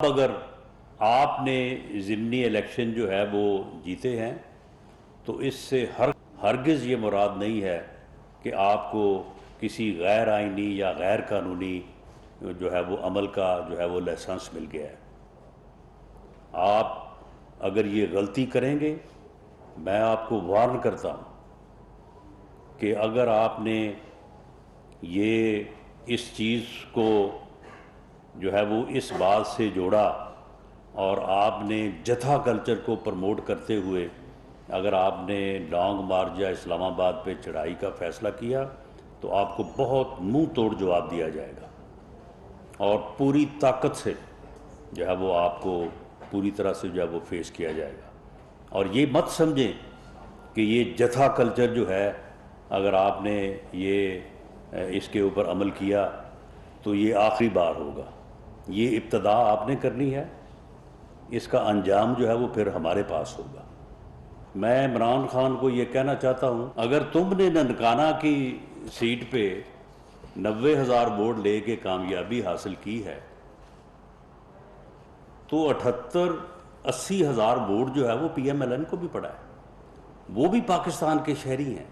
اگر آپ نے ضمنی الیکشن جو ہے وہ جیتے ہیں تو اس سے ہرگز یہ مراد نہیں ہے کہ آپ کو کسی غیر آئینی یا غیر قانونی جو ہے وہ عمل کا جو ہے وہ لائسنس مل گیا ہے۔ آپ اگر یہ غلطی کریں گے، میں آپ کو وارن کرتا ہوں کہ اگر آپ نے یہ اس چیز کو جو ہے وہ اس بات سے جوڑا اور آپ نے جتھا کلچر کو پروموٹ کرتے ہوئے اگر آپ نے لانگ مارچ یا اسلام آباد پہ چڑھائی کا فیصلہ کیا تو آپ کو بہت منہ توڑ جواب دیا جائے گا اور پوری طاقت سے جو ہے وہ آپ کو پوری طرح سے جو ہے وہ فیس کیا جائے گا۔ اور یہ مت سمجھیں کہ یہ جتھا کلچر جو ہے اگر آپ نے یہ اس کے اوپر عمل کیا تو یہ آخری بار ہوگا۔ یہ ابتدا آپ نے کرنی ہے، اس کا انجام جو ہے وہ پھر ہمارے پاس ہوگا۔ میں عمران خان کو یہ کہنا چاہتا ہوں، اگر تم نے ننکانہ کی سیٹ پہ 90,000 ووٹ لے کے کامیابی حاصل کی ہے تو 78-80,000 ووٹ جو ہے وہ پی ایم ایل این کو بھی پڑا ہے، وہ بھی پاکستان کے شہری ہیں،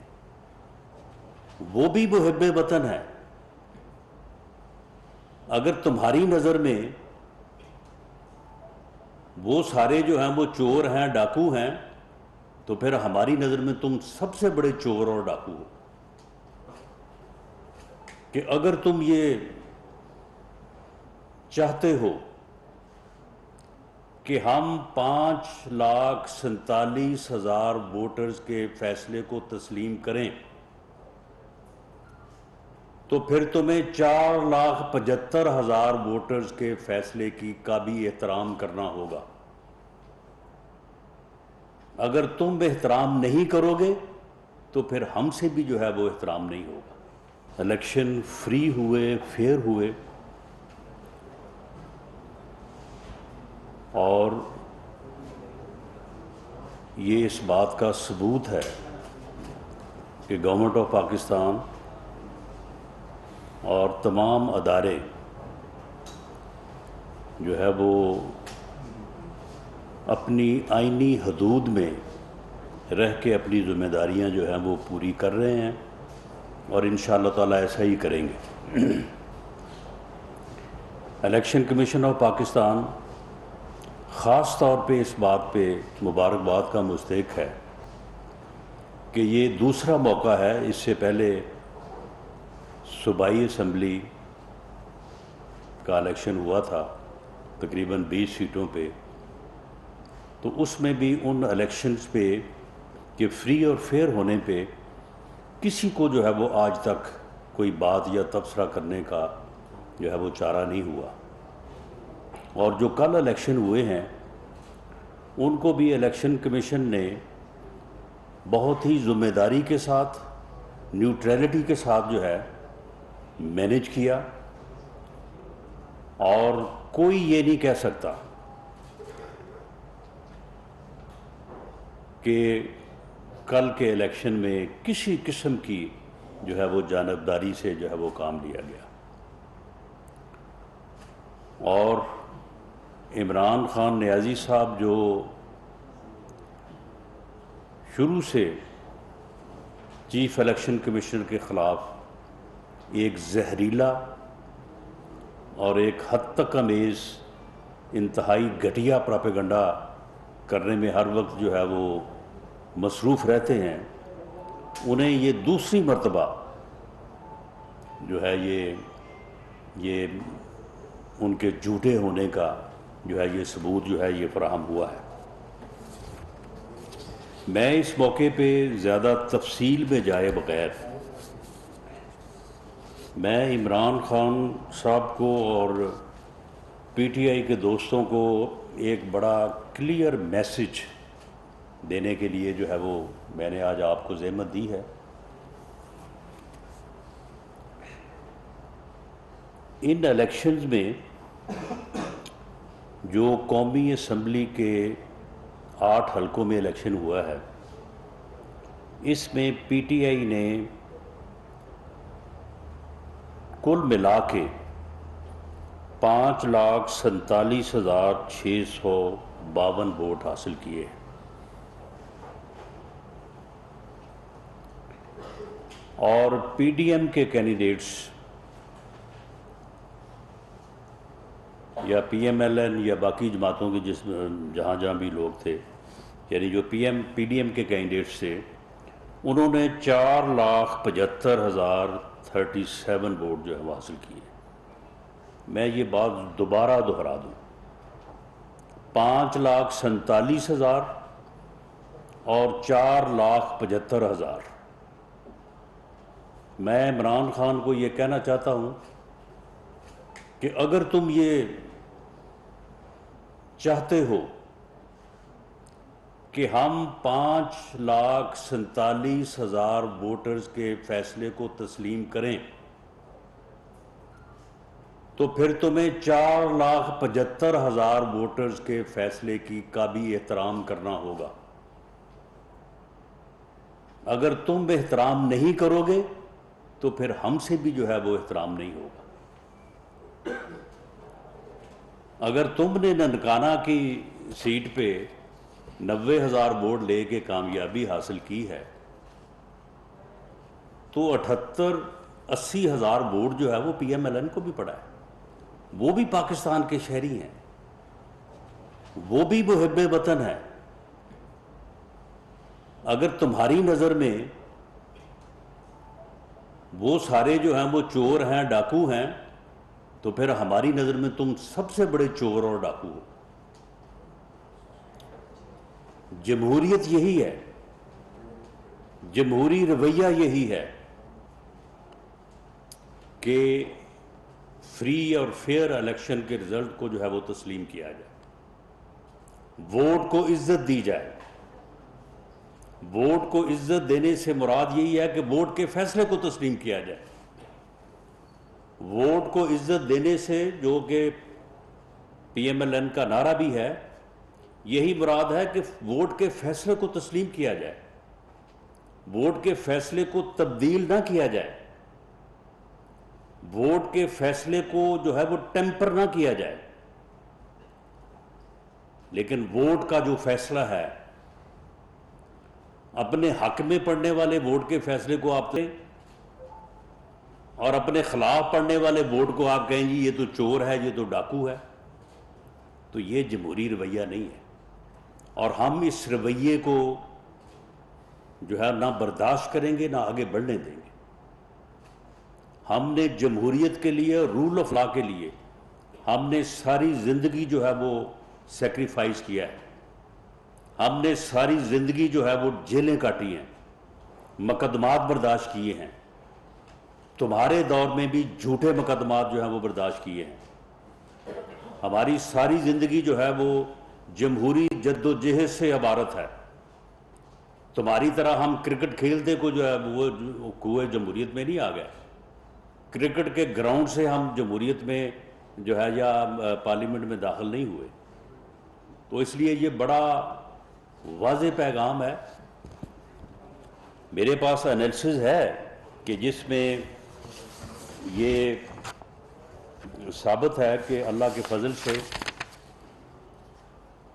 وہ بھی محب وطن ہیں۔ اگر تمہاری نظر میں وہ سارے جو ہیں وہ چور ہیں، ڈاکو ہیں، تو پھر ہماری نظر میں تم سب سے بڑے چور اور ڈاکو ہو۔ کہ اگر تم یہ چاہتے ہو کہ ہم 5,47,000 ووٹرز کے فیصلے کو تسلیم کریں تو پھر تمہیں 4,75,000 ووٹرز کے فیصلے کا بھی احترام کرنا ہوگا۔ اگر تم احترام نہیں کرو گے تو پھر ہم سے بھی جو ہے وہ احترام نہیں ہوگا۔ الیکشن فری ہوئے، فیئر ہوئے، اور یہ اس بات کا ثبوت ہے کہ گورنمنٹ آف پاکستان اور تمام ادارے جو ہے وہ اپنی آئینی حدود میں رہ کے اپنی ذمہ داریاں جو ہیں وہ پوری کر رہے ہیں اور انشاءاللہ تعالیٰ ایسا ہی کریں گے۔ الیکشن کمیشن آف پاکستان خاص طور پہ اس بات پہ مبارکباد کا مستحق ہے کہ یہ دوسرا موقع ہے۔ اس سے پہلے صوبائی اسمبلی کا الیکشن ہوا تھا تقریباً 20 سیٹوں پہ، تو اس میں بھی ان الیکشنز پہ کہ فری اور فیئر ہونے پہ کسی کو جو ہے وہ آج تک کوئی بات یا تبصرہ کرنے کا جو ہے وہ چارہ نہیں ہوا۔ اور جو کل الیکشن ہوئے ہیں ان کو بھی الیکشن کمیشن نے بہت ہی ذمہ داری کے ساتھ، نیوٹریلٹی کے ساتھ جو ہے مینج کیا، اور کوئی یہ نہیں کہہ سکتا کہ کل کے الیکشن میں کسی قسم کی جو ہے وہ جانبداری سے جو ہے وہ کام لیا گیا۔ اور عمران خان نیازی صاحب جو شروع سے چیف الیکشن کمیشنر کے خلاف ایک زہریلا اور ایک حد تک امیز انتہائی گھٹیا پراپیگنڈا کرنے میں ہر وقت جو ہے وہ مصروف رہتے ہیں، انہیں یہ دوسری مرتبہ جو ہے یہ ان کے جھوٹے ہونے کا جو ہے یہ ثبوت جو ہے یہ فراہم ہوا ہے۔ میں اس موقع پہ زیادہ تفصیل میں جائے بغیر میں عمران خان صاحب کو اور پی ٹی آئی کے دوستوں کو ایک بڑا کلیئر میسج دینے کے لیے جو ہے وہ میں نے آج آپ کو زحمت دی ہے۔ ان الیکشنز میں جو قومی اسمبلی کے 8 حلقوں میں الیکشن ہوا ہے، اس میں پی ٹی آئی نے کل ملا کے 5,47,652 ووٹ حاصل کیے ہیں، اور پی ڈی ایم کے کینڈیڈیٹس یا پی ایم ایل این یا باقی جماعتوں کے جہاں بھی لوگ تھے، یعنی جو پی ڈی ایم کے کینڈیڈیٹس تھے، انہوں نے 4,75,037 ووٹ جو ہے وہ حاصل کیے۔ میں یہ بات دوبارہ دہرا دوں، 5,47,000 اور 4,75,000۔ میں عمران خان کو یہ کہنا چاہتا ہوں کہ اگر تم یہ چاہتے ہو کہ ہم 5,47,000 ووٹرز کے فیصلے کو تسلیم کریں تو پھر تمہیں 4,75,000 ووٹرز کے فیصلے کی کا بھی احترام کرنا ہوگا۔ اگر تم احترام نہیں کرو گے تو پھر ہم سے بھی جو ہے وہ احترام نہیں ہوگا۔ اگر تم نے ننکانہ کی سیٹ پہ 90,000 ووٹ لے کے کامیابی حاصل کی ہے تو 78,000-80,000 ووٹ جو ہے وہ پی ایم ایل این کو بھی پڑا ہے، وہ بھی پاکستان کے شہری ہیں، وہ بھی محب وطن ہیں۔ اگر تمہاری نظر میں وہ سارے جو ہیں وہ چور ہیں، ڈاکو ہیں، تو پھر ہماری نظر میں تم سب سے بڑے چور اور ڈاکو ہو۔ جمہوریت یہی ہے، جمہوری رویہ یہی ہے کہ فری اور فیئر الیکشن کے رزلٹ کو جو ہے وہ تسلیم کیا جائے، ووٹ کو عزت دی جائے۔ ووٹ کو عزت دینے سے مراد یہی ہے کہ ووٹ کے فیصلے کو تسلیم کیا جائے۔ ووٹ کو عزت دینے سے، جو کہ پی ایم ایل این کا نعرہ بھی ہے، یہی مراد ہے کہ ووٹ کے فیصلے کو تسلیم کیا جائے، ووٹ کے فیصلے کو تبدیل نہ کیا جائے، ووٹ کے فیصلے کو جو ہے وہ ٹیمپر نہ کیا جائے۔ لیکن ووٹ کا جو فیصلہ ہے، اپنے حق میں پڑنے والے ووٹ کے فیصلے کو آپ دیں اور اپنے خلاف پڑنے والے ووٹ کو آپ کہیں جی یہ تو چور ہے، یہ تو ڈاکو ہے، تو یہ جمہوری رویہ نہیں ہے۔ اور ہم اس رویے کو جو ہے نہ برداشت کریں گے، نہ آگے بڑھنے دیں گے۔ ہم نے جمہوریت کے لیے، رول آف لا کے لیے، ہم نے ساری زندگی جو ہے وہ سیکریفائز کیا ہے، ہم نے ساری زندگی جو ہے وہ جیلیں کاٹی ہیں، مقدمات برداشت کیے ہیں، تمہارے دور میں بھی جھوٹے مقدمات جو ہیں وہ برداشت کیے ہیں۔ ہماری ساری زندگی جو ہے وہ جمہوری جد و جہد سے عبارت ہے۔ تمہاری طرح ہم کرکٹ کھیلتے کو جو ہے وہ کنویں جمہوریت میں نہیں آ گئے، کرکٹ کے گراؤنڈ سے ہم جمہوریت میں جو ہے یا پارلیمنٹ میں داخل نہیں ہوئے۔ تو اس لیے یہ بڑا واضح پیغام ہے۔ میرے پاس انالیسز ہے کہ جس میں یہ ثابت ہے کہ اللہ کے فضل سے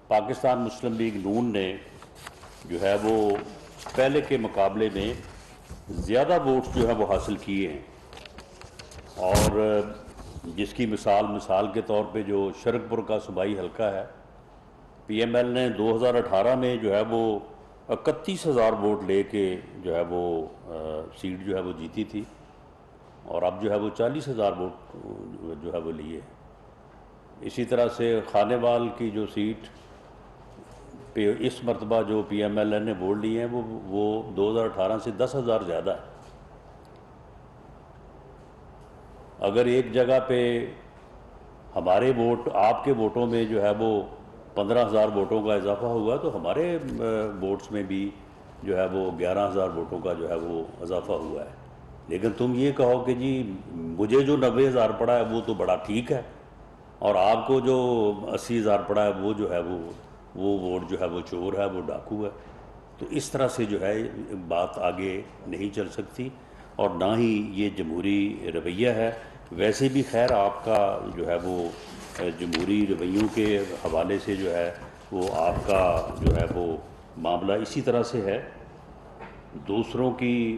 پاکستان مسلم لیگ نون نے جو ہے وہ پہلے کے مقابلے میں زیادہ ووٹس جو ہے وہ حاصل کیے ہیں، اور جس کی مثال کے طور پہ جو شرک پور کا صوبائی حلقہ ہے، پی ایم ایل نے 2018 میں جو ہے وہ 31,000 ووٹ لے کے جو ہے وہ سیٹ جو ہے وہ جیتی تھی، اور اب جو ہے وہ 40,000 ووٹ جو ہے وہ لیے۔ اسی طرح سے خانے وال کی جو سیٹ پہ اس مرتبہ جو پی ایم ایل این نے ووٹ لیے ہیں وہ 2018 سے 10,000 زیادہ ہے۔ اگر ایک جگہ پہ ہمارے ووٹ آپ کے ووٹوں میں جو ہے وہ 15,000 ووٹوں کا اضافہ ہوا تو ہمارے ووٹس میں بھی جو ہے وہ 11,000 ووٹوں کا جو ہے وہ اضافہ ہوا ہے۔ لیکن تم یہ کہو کہ جی مجھے جو 90,000 پڑا ہے وہ تو بڑا ٹھیک ہے، اور آپ کو جو 80,000 پڑا ہے وہ جو ہے وہ ووٹ جو ہے وہ چور ہے، وہ ڈاکو ہے، تو اس طرح سے جو ہے بات آگے نہیں چل سکتی، اور نہ ہی یہ جمہوری رویہ ہے۔ ویسے بھی خیر آپ کا جو ہے وہ جمہوری رویوں کے حوالے سے جو ہے وہ آپ کا جو ہے وہ معاملہ اسی طرح سے ہے، دوسروں کی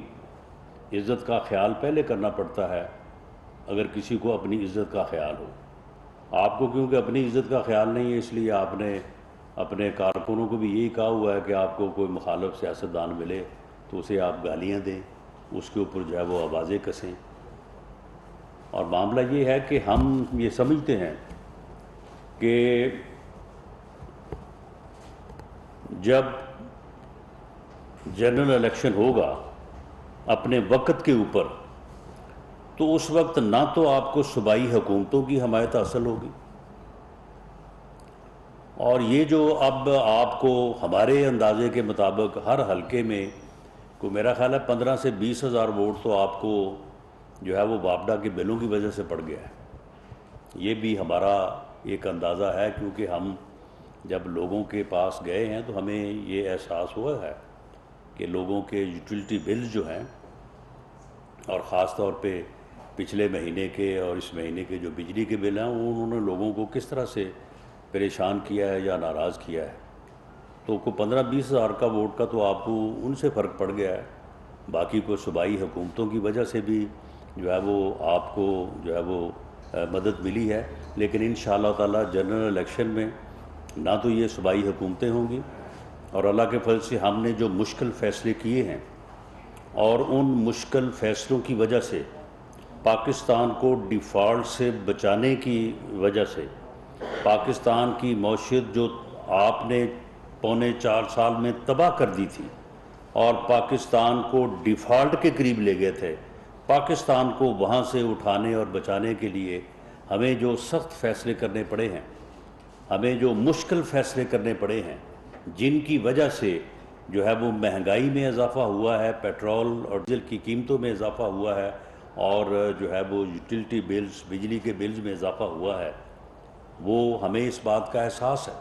عزت کا خیال پہلے کرنا پڑتا ہے اگر کسی کو اپنی عزت کا خیال ہو۔ آپ کو کیونکہ اپنی عزت کا خیال نہیں ہے، اس لیے آپ نے اپنے کارکنوں کو بھی یہی کہا ہوا ہے کہ آپ کو کوئی مخالف سیاستدان ملے تو اسے آپ گالیاں دیں، اس کے اوپر جو ہے وہ آوازیں کسیں۔ اور معاملہ یہ ہے کہ ہم یہ سمجھتے ہیں کہ جب جنرل الیکشن ہوگا اپنے وقت کے اوپر، تو اس وقت نہ تو آپ کو صوبائی حکومتوں کی حمایت حاصل ہوگی، اور یہ جو اب آپ کو ہمارے اندازے کے مطابق ہر حلقے میں کو میرا خیال ہے 15 سے 20 ہزار ووٹ تو آپ کو جو ہے وہ واپڈا کے بلوں کی وجہ سے پڑ گیا ہے۔ یہ بھی ہمارا ایک اندازہ ہے، کیونکہ ہم جب لوگوں کے پاس گئے ہیں تو ہمیں یہ احساس ہوا ہے کہ لوگوں کے یوٹیلٹی بلز جو ہیں، اور خاص طور پہ پچھلے مہینے کے اور اس مہینے کے جو بجلی کے بل ہیں، وہ انہوں نے لوگوں کو کس طرح سے پریشان کیا ہے یا ناراض کیا ہے۔ تو کو 15-20 ہزار کا ووٹ کا تو آپ کو ان سے فرق پڑ گیا ہے، باقی کو صوبائی حکومتوں کی وجہ سے بھی جو ہے وہ آپ کو جو ہے وہ مدد ملی ہے۔ لیکن انشاءاللہ تعالی جنرل الیکشن میں نہ تو یہ صوبائی حکومتیں ہوں گی، اور اللہ کے فضل سے ہم نے جو مشکل فیصلے کیے ہیں، اور ان مشکل فیصلوں کی وجہ سے پاکستان کو ڈیفالٹ سے بچانے کی وجہ سے پاکستان کی معیشت جو آپ نے 3.25 سال میں تباہ کر دی تھی اور پاکستان کو ڈیفالٹ کے قریب لے گئے تھے، پاکستان کو وہاں سے اٹھانے اور بچانے کے لیے ہمیں جو سخت فیصلے کرنے پڑے ہیں، ہمیں جو مشکل فیصلے کرنے پڑے ہیں، جن کی وجہ سے جو ہے وہ مہنگائی میں اضافہ ہوا ہے، پیٹرول اور ڈیزل کی قیمتوں میں اضافہ ہوا ہے، اور جو ہے وہ یوٹیلٹی بلز، بجلی کے بلز میں اضافہ ہوا ہے، وہ ہمیں اس بات کا احساس ہے۔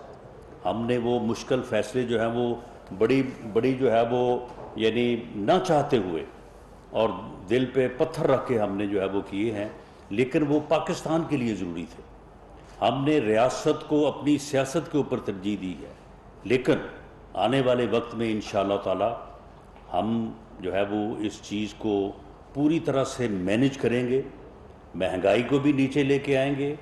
ہم نے وہ مشکل فیصلے جو ہیں وہ بڑی جو ہے وہ یعنی نہ چاہتے ہوئے اور دل پہ پتھر رکھ کے ہم نے جو ہے وہ کیے ہیں، لیکن وہ پاکستان کے لیے ضروری تھے۔ ہم نے ریاست کو اپنی سیاست کے اوپر ترجیح دی ہے، لیکن آنے والے وقت میں انشاءاللہ تعالی ہم جو ہے وہ اس چیز کو پوری طرح سے مینج کریں گے، مہنگائی کو بھی نیچے لے کے آئیں گے،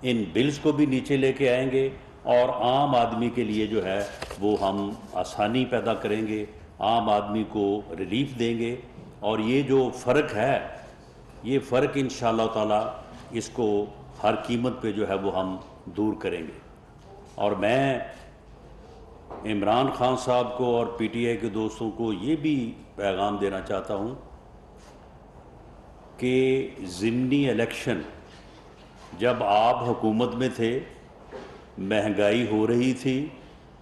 ان بلز کو بھی نیچے لے کے آئیں گے، اور عام آدمی کے لیے جو ہے وہ ہم آسانی پیدا کریں گے، عام آدمی کو ریلیف دیں گے، اور یہ جو فرق ہے، یہ فرق انشاءاللہ تعالی اس کو ہر قیمت پہ جو ہے وہ ہم دور کریں گے۔ اور میں عمران خان صاحب کو اور پی ٹی آئی کے دوستوں کو یہ بھی پیغام دینا چاہتا ہوں کہ ضمنی الیکشن جب آپ حکومت میں تھے، مہنگائی ہو رہی تھی،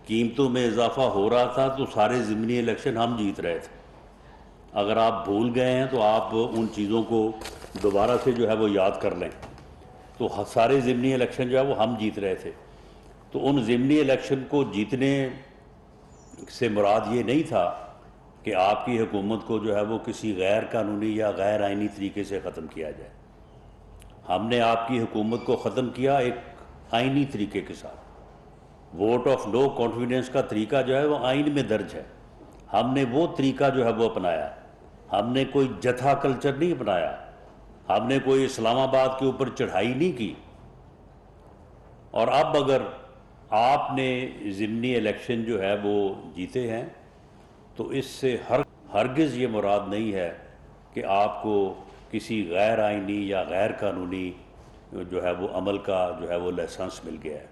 قیمتوں میں اضافہ ہو رہا تھا، تو سارے ضمنی الیکشن ہم جیت رہے تھے۔ اگر آپ بھول گئے ہیں تو آپ ان چیزوں کو دوبارہ سے جو ہے وہ یاد کر لیں، تو سارے ضمنی الیکشن جو ہے وہ ہم جیت رہے تھے۔ تو ان ضمنی الیکشن کو جیتنے سے مراد یہ نہیں تھا کہ آپ کی حکومت کو جو ہے وہ کسی غیر قانونی یا غیر آئینی طریقے سے ختم کیا جائے۔ ہم نے آپ کی حکومت کو ختم کیا ایک آئینی طریقے کے ساتھ۔ ووٹ آف نو کانفیڈنس کا طریقہ جو ہے وہ آئین میں درج ہے، ہم نے وہ طریقہ جو ہے وہ اپنایا۔ ہم نے کوئی جتھا کلچر نہیں اپنایا، ہم نے کوئی اسلام آباد کے اوپر چڑھائی نہیں کی۔ اور اب اگر آپ نے ضمنی الیکشن جو ہے وہ جیتے ہیں تو اس سے ہرگز یہ مراد نہیں ہے کہ آپ کو کسی غیر آئینی یا غیر قانونی جو ہے وہ عمل کا جو ہے وہ لائسنس مل گیا ہے۔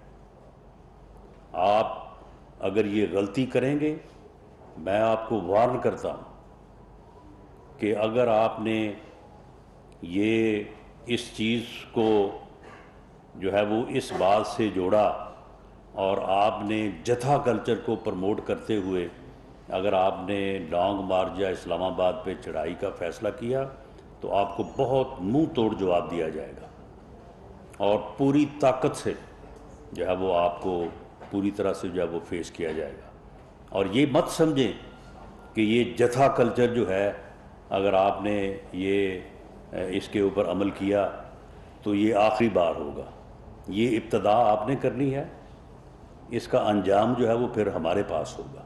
آپ اگر یہ غلطی کریں گے، میں آپ کو وارن کرتا ہوں کہ اگر آپ نے یہ اس چیز کو جو ہے وہ اس بات سے جوڑا اور آپ نے جتھا کلچر کو پروموٹ کرتے ہوئے اگر آپ نے لانگ مارچ یا اسلام آباد پہ چڑھائی کا فیصلہ کیا، تو آپ کو بہت منہ توڑ جواب دیا جائے گا، اور پوری طاقت سے جو ہے وہ آپ کو پوری طرح سے جو ہے وہ فیس کیا جائے گا۔ اور یہ مت سمجھیں کہ یہ جتھا کلچر جو ہے، اگر آپ نے یہ اس کے اوپر عمل کیا تو یہ آخری بار ہوگا. یہ ابتدا آپ نے کرنی ہے، اس کا انجام جو ہے وہ پھر ہمارے پاس ہوگا.